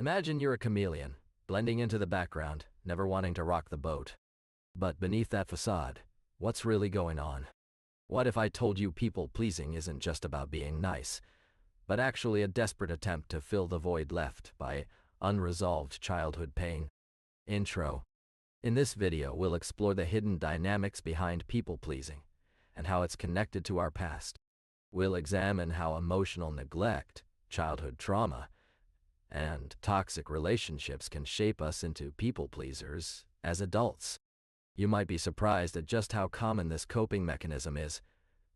Imagine you're a chameleon, blending into the background, never wanting to rock the boat. But beneath that facade, what's really going on? What if I told you people-pleasing isn't just about being nice, but actually a desperate attempt to fill the void left by unresolved childhood pain? Intro. In this video, we'll explore the hidden dynamics behind people-pleasing and how it's connected to our past. We'll examine how emotional neglect, childhood trauma, and toxic relationships can shape us into people-pleasers as adults. You might be surprised at just how common this coping mechanism is,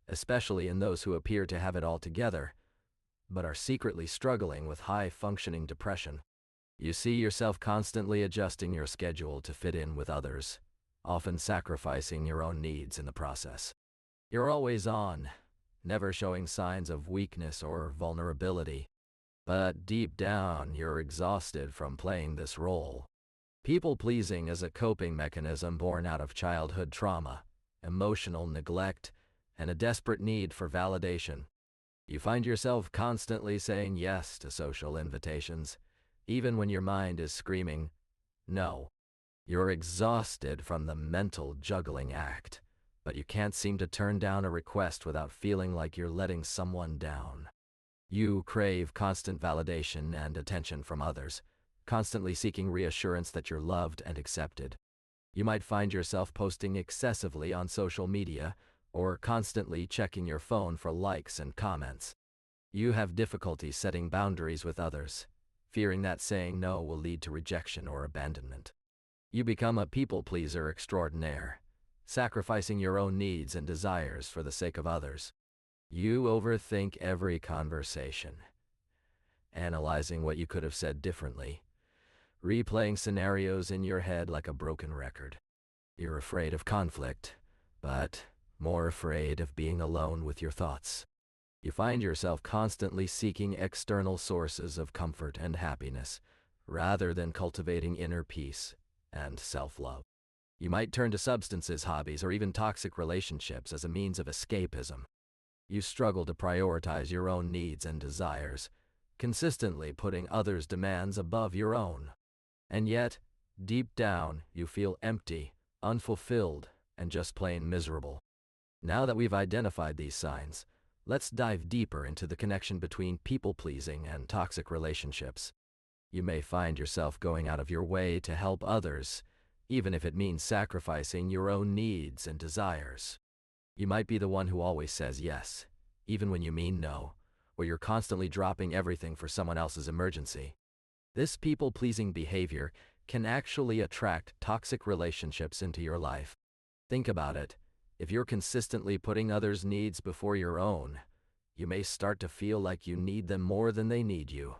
especially in those who appear to have it all together, but are secretly struggling with high-functioning depression. You see yourself constantly adjusting your schedule to fit in with others, often sacrificing your own needs in the process. You're always on, never showing signs of weakness or vulnerability. But deep down, you're exhausted from playing this role. People-pleasing is a coping mechanism born out of childhood trauma, emotional neglect, and a desperate need for validation. You find yourself constantly saying yes to social invitations, even when your mind is screaming, no. You're exhausted from the mental juggling act, but you can't seem to turn down a request without feeling like you're letting someone down. You crave constant validation and attention from others, constantly seeking reassurance that you're loved and accepted. You might find yourself posting excessively on social media or constantly checking your phone for likes and comments. You have difficulty setting boundaries with others, fearing that saying no will lead to rejection or abandonment. You become a people-pleaser extraordinaire, sacrificing your own needs and desires for the sake of others. You overthink every conversation, analyzing what you could have said differently, replaying scenarios in your head like a broken record. You're afraid of conflict, but more afraid of being alone with your thoughts. You find yourself constantly seeking external sources of comfort and happiness, rather than cultivating inner peace and self-love. You might turn to substances, hobbies, or even toxic relationships as a means of escapism. You struggle to prioritize your own needs and desires, consistently putting others' demands above your own. And yet, deep down, you feel empty, unfulfilled, and just plain miserable. Now that we've identified these signs, let's dive deeper into the connection between people-pleasing and toxic relationships. You may find yourself going out of your way to help others, even if it means sacrificing your own needs and desires. You might be the one who always says yes, even when you mean no, or you're constantly dropping everything for someone else's emergency. This people-pleasing behavior can actually attract toxic relationships into your life. Think about it. If you're consistently putting others' needs before your own, you may start to feel like you need them more than they need you.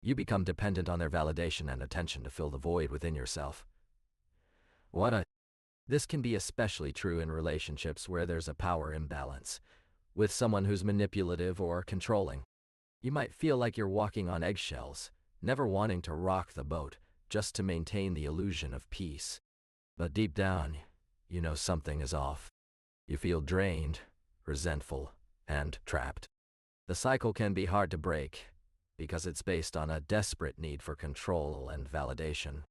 You become dependent on their validation and attention to fill the void within yourself. This can be especially true in relationships where there's a power imbalance, with someone who's manipulative or controlling. You might feel like you're walking on eggshells, never wanting to rock the boat, just to maintain the illusion of peace. But deep down, you know something is off. You feel drained, resentful, and trapped. The cycle can be hard to break, because it's based on a desperate need for control and validation.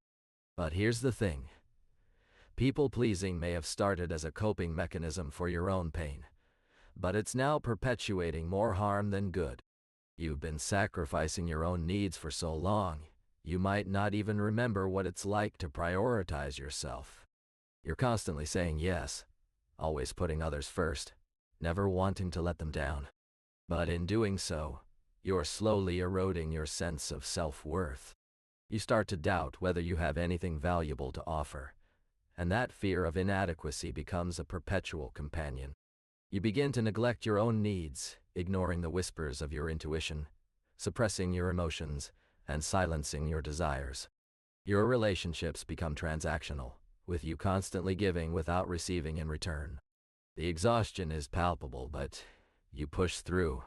But here's the thing. People-pleasing may have started as a coping mechanism for your own pain, but it's now perpetuating more harm than good. You've been sacrificing your own needs for so long, you might not even remember what it's like to prioritize yourself. You're constantly saying yes, always putting others first, never wanting to let them down. But in doing so, you're slowly eroding your sense of self-worth. You start to doubt whether you have anything valuable to offer, and that fear of inadequacy becomes a perpetual companion. You begin to neglect your own needs, ignoring the whispers of your intuition, suppressing your emotions, and silencing your desires. Your relationships become transactional, with you constantly giving without receiving in return. The exhaustion is palpable, but you push through,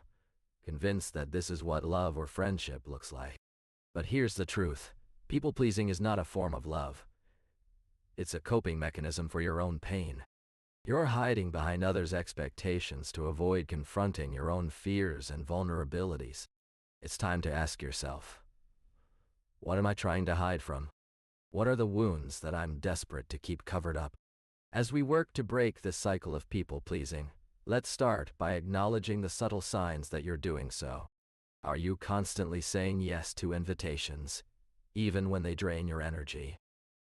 convinced that this is what love or friendship looks like. But here's the truth. People-pleasing is not a form of love. It's a coping mechanism for your own pain. You're hiding behind others' expectations to avoid confronting your own fears and vulnerabilities. It's time to ask yourself, What am I trying to hide from? What are the wounds that I'm desperate to keep covered up? As we work to break this cycle of people-pleasing, let's start by acknowledging the subtle signs that you're doing so. Are you constantly saying yes to invitations, even when they drain your energy?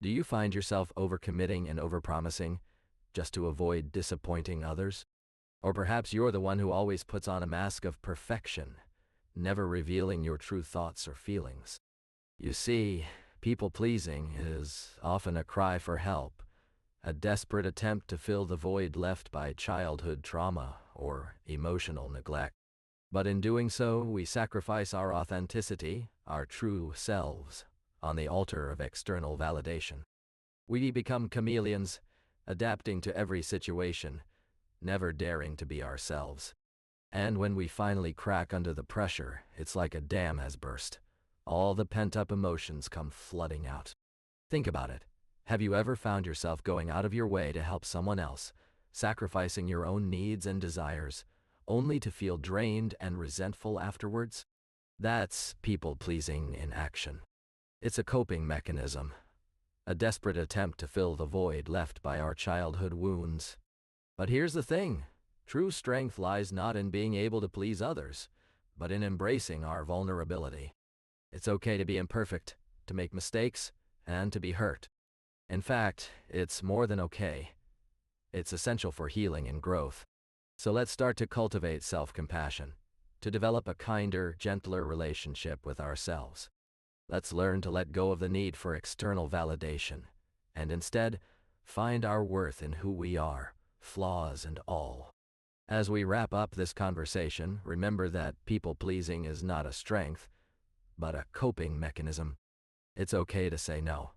Do you find yourself overcommitting and overpromising just to avoid disappointing others? Or perhaps you're the one who always puts on a mask of perfection, never revealing your true thoughts or feelings. You see, people-pleasing is often a cry for help, a desperate attempt to fill the void left by childhood trauma or emotional neglect. But in doing so, we sacrifice our authenticity, our true selves, on the altar of external validation. We become chameleons, adapting to every situation, never daring to be ourselves. And when we finally crack under the pressure, it's like a dam has burst. All the pent-up emotions come flooding out. Think about it. Have you ever found yourself going out of your way to help someone else, sacrificing your own needs and desires, only to feel drained and resentful afterwards? That's people-pleasing in action. It's a coping mechanism, a desperate attempt to fill the void left by our childhood wounds. But here's the thing. True strength lies not in being able to please others, but in embracing our vulnerability. It's okay to be imperfect, to make mistakes, and to be hurt. In fact, it's more than okay. It's essential for healing and growth. So let's start to cultivate self-compassion, to develop a kinder, gentler relationship with ourselves. Let's learn to let go of the need for external validation, and instead, find our worth in who we are, flaws and all. As we wrap up this conversation, remember that people-pleasing is not a strength, but a coping mechanism. It's okay to say no.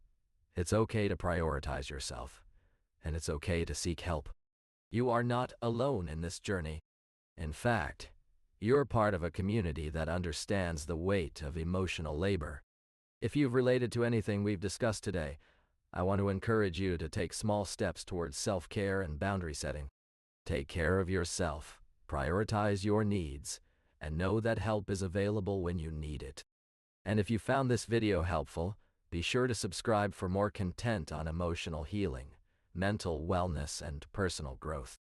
It's okay to prioritize yourself. And it's okay to seek help. You are not alone in this journey. In fact, you're part of a community that understands the weight of emotional labor. If you've related to anything we've discussed today, I want to encourage you to take small steps towards self-care and boundary setting. Take care of yourself, prioritize your needs, and know that help is available when you need it. And if you found this video helpful, be sure to subscribe for more content on emotional healing, mental wellness, and personal growth.